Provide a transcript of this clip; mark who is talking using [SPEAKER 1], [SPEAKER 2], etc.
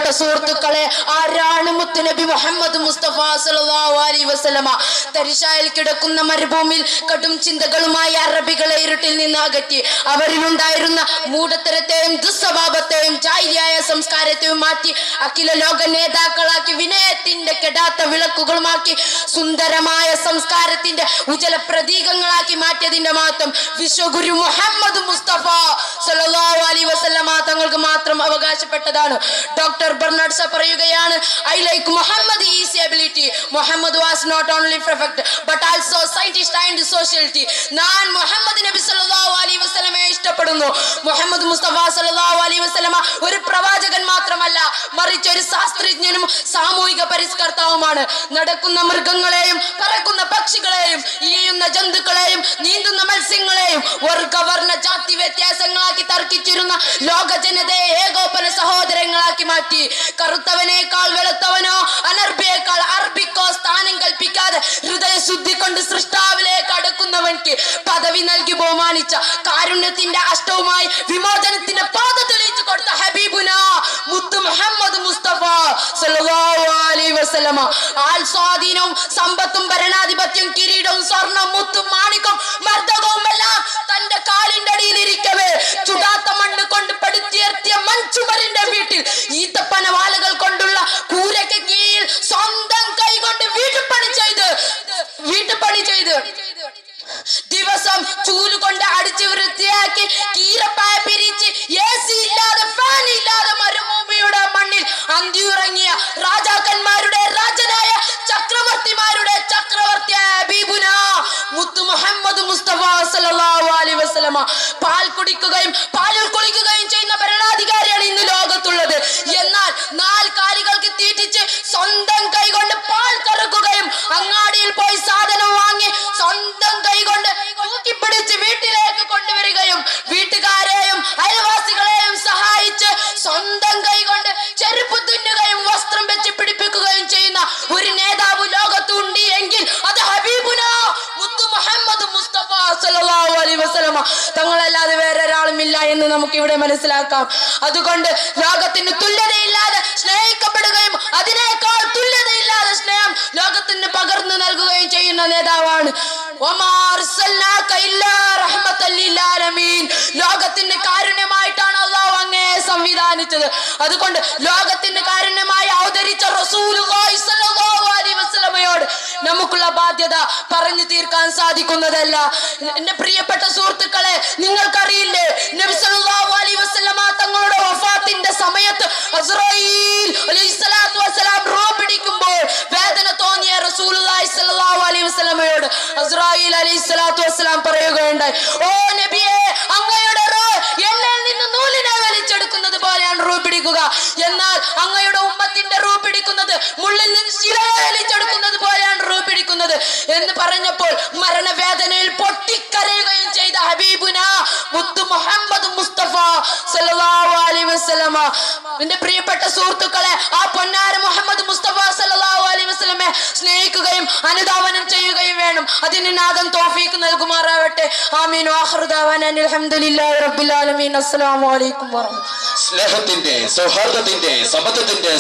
[SPEAKER 1] പ്രിയപ്പെട്ട സുഹൃത്തുക്കളെ, ആരാണ് മുത്തുനബി മുഹമ്മദ് മുസ്തഫ സല്ലല്ലാഹു അലൈഹി വസല്ലമ? തരിശായിൽ കിടക്കുന്ന മരുഭൂമിയിൽ കടും ചിന്തകളുമായി അറബികളെ ഇരുട്ടിൽ നിന്ന് അകറ്റി അവരിലുണ്ടായിരുന്ന മൂഢത്തരത്തെയും ദുസ്വഭാവത്തെയും ജാഹിലിയായ സംസ്കാരത്തെയും മാറ്റി അഖില ലോക നേതാക്കളാക്കി വിനയത്തിന്റെ കെടാത്ത വിളക്കുകളുമാക്കി സുന്ദരമായ സംസ്കാരത്തിന്റെ ഉജ്ജ്വല പ്രതീകങ്ങളാക്കി മാറ്റിയതിന്റെ മാത്രം വിശ്വഗുരു മുഹമ്മദ് മുസ്തഫ സല്ലല്ലാഹു അലൈഹി വസല്ലമ തങ്ങൾക്ക് മാത്രം അവകാശപ്പെട്ടതാണ്. ഡോക്ടർ ബെർണാഡ് ഷാ പറയുകയാണ്, I like Muhammad is ability. Muhammad was not only perfect but also scientist and sociality. ഞാൻ മുഹമ്മദ് നബി സല്ലല്ലാഹു അലൈഹി വസല്ലമയെ ഇഷ്ടപ്പെടുന്നു. മുഹമ്മദ് മുസ്തഫ സല്ലല്ലാഹു അലൈഹി വസല്ലമ ഒരു പ്രവാചകൻ മാത്രമല്ല, മറിച്ച് ഒരു ശാസ്ത്രജ്ഞനും സാമൂഹിക പരിഷ്കർത്താവുമാണ്. നടക്കുന്ന മൃഗങ്ങളെയും പറക്കുന്ന പക്ഷികളെയും ഈയുന്ന ജന്തുക്കളെയും നീന്തുന്ന മത്സ്യങ്ങളെയും വർഗവർണ്ണ ജാതി വ്യത്യാസങ്ങളാക്കി തർക്കിച്ചിരുന്ന ലോക ജനതയെ ഏകോപന സഹോദരങ്ങളാക്കി മാറ്റി. കറുത്തവനേക്കാൾ വെളുത്തവനോ അനർബിയേക്കാൾ അറബിക്കോ സ്ഥാനം കൽപ്പിക്കാതെ ഹൃദയശുദ്ധി കൊണ്ട് സൃഷ്ടാവിലേക്ക് അടുക്കുന്നവൻക്ക് പദവി നൽകി ബഹുമാനിച്ച കാരുണ്യത്തിന്റെ അഷ്ടവുമായി വിമോചനത്തിന്റെ പാത തെളിയിച്ചു കൊടുത്ത ഹബീബുന മുത്ത് മുഹമ്മദ് മുസ്തഫ സല്ലല്ലാഹു അലൈഹി വസല്ലമ ആൽ സ്വാധീനവും സമ്പത്തും ഭരണാധിപത്യം കിരീടവും സ്വർണം മുത്തും മാണിക്കും മർദ്ദകവും എല്ലാം തന്റെ കാലിന്റെ അടിയിലിരിക്കവേ ചുടാത്ത മണ്ണ് കൊണ്ട് പടുത്തുയർത്തിയ മഞ്ചുമരിന്റെ വീട്ടിൽ ഈത്തപ്പന വാലകൾ കൊണ്ടുള്ള കൂരയ്ക്ക് കീഴിൽ സ്വന്തം കൈ കൊണ്ട് വീട്ടുപണി ചെയ്ത് ദിവസം ചൂലുകൊണ്ട് അടിച്ചു വൃത്തിയാക്കി കീറപ്പായ പിരിച്ച് AC ഇല്ലാതെ ഫാൻ ഇല്ലാതെ മരുഭൂമിയുടെ മണ്ണിൽ അന്തിയുറങ്ങിയ രാജാക്കന്മാരുടെ രാജനായ ചക്രവർത്തിമാരുടെ ചക്രവർത്തിയായ ഹബീബുന മുത്ത് മുഹമ്മദ് മുസ്തഫ സല്ലല്ലാഹു അലൈഹി വസല്ലമ പാൽ കുടിക്കുകയും പാലിൽ കുളിക്കുകയും ചെയ്യുന്ന ഭരണാധികാരിയാണ് ഇന്ന് ലോകത്തുള്ളത്. എന്നാൽ നാൽക്കാലികൾക്ക് തീറ്റിച്ച് സ്വന്തം കൈകൊണ്ട് പാൽ കറക്കുകയും അങ്ങാടിയിൽ പോയി സാധനം വാങ്ങി സ്വന്തം കൈകൊണ്ട് തൂക്കിപ്പിടിച്ച് വീട്ടിലേക്ക് കൊണ്ടുവരികയും വീട്ടുകാരെയും അയൽവാസികളെയും സഹായിച്ച് സ്വന്തം കൈകൊണ്ട് ചെരുപ്പ് തുന്നുകയും വസ്ത്രം വെച്ച് പിടിപ്പിക്കുകയും ചെയ്യുന്ന ഒരു നേതാവ് ലോകത്തുണ്ട് എങ്കിൽ അത് ഹബീബുന മുത്ത് മുഹമ്മദ് മുസ്തഫ സല്ലല്ലാഹു അലൈഹി വസല്ലമ തങ്ങളല്ലാതെ വേറെ ഒരാളുമില്ല എന്ന് നമുക്ക് ഇവിടെ മനസ്സിലാക്കാം. അതുകൊണ്ട് ലോകത്തിന് തുല്യതയില്ലാതെ സ്നേഹിക്കപ്പെടുകയും അതിനേക്കാൾ തുല്യതയില്ലാതെ സ്നേഹം ലോകത്തിന് പകർന്നു നൽകുകയും ചെയ്യുന്ന നേതാവാണ്. ലോകത്തിന്റെ കാരുണ്യമായിട്ടാണ് അല്ലാഹു അങ്ങയെ സംവിധാനിച്ചത്. അതുകൊണ്ട് ലോകത്തിന്റെ കാരുണ്യമായി അവതരിച്ച റസൂലുള്ളാഹി സ്വല്ലല്ലാഹു അലൈഹി വസല്ലമയോട് നമുക്കുള്ള ബാധ്യത പറഞ്ഞു തീർക്കാൻ സാധിക്കുന്നതല്ല. എന്റെ പ്രിയപ്പെട്ട സുഹൃത്തുക്കളെ, നിങ്ങൾക്കറിയില്ലേ, നബി സല്ലല്ലാഹു അലൈഹി വസല്ലമ തങ്ങളുടെ വഫാത്തിന്റെ സമയത്ത് അസ്റായീൽ അലൈഹിസ്സലാത്തു വസ്സലാം റൂഹ് പിടിക്കുമ്പോൾ വേദന തോന്നിയ റസൂലുള്ളാഹി സ്വല്ലല്ലാഹു അലൈഹി വസല്ലമയോട് അസ്റായീൽ അലൈഹിസ്സലാത്തു വസ്സലാം പറയുകയുണ്ടായി, ഓ നബിയേ, അങ്ങയുടെ റൂഹ് എന്നിൽ നിന്ന് നൂലിനെ വലിച്ചെടുക്കുന്നത് പോലെയാണ് റൂഹ് പിടിക്കുക. എന്നാൽ അങ്ങയുടെ ഉമ്മത്തിന്റെ റൂഹ് പിടിക്കുന്നത് മുള്ളിൽ നിന്ന് ശിലയെ വലിച്ചെടുക്കുന്നത് പോലെയാണ് റൂഹ് പിടിക്കുന്നത് എന്ന് പറഞ്ഞപ്പോൾ മരണവേദനയിൽ പൊട്ടിക്കരയുകയും ചെയ്ത ഹബീബുന മുത്ത് മുഹമ്മദ് മുസ്തഫ സല്ലല്ലാഹു അലൈഹി വസല്ലമ. എന്റെ പ്രിയപ്പെട്ട സുഹൃത്തുക്കളെ, ആ പൊന്നാര മുഹമ്മദ് മുസ്തഫ സല്ലല്ലാഹു അലൈഹി വസല്ലമയെ സ്നേഹിക്കുകയും അനുധാവനം ചെയ്യുകയും വേണം. അതിന് നാഥൻ തൗഫീഖ് നൽകുമാറാവട്ടെ. ആമീൻ. ആഖിറു ദഅവാനാ അൽഹംദുലില്ലാഹി റബ്ബിൽ ആലമീൻ. അസ്സലാമു അലൈക്കും വറഹ്മത്തുള്ളാഹി.
[SPEAKER 2] സ്നേഹത്തിന്റെ, സൗഹാർദ്ദത്തിന്റെ, സമത്വത്തിന്റെ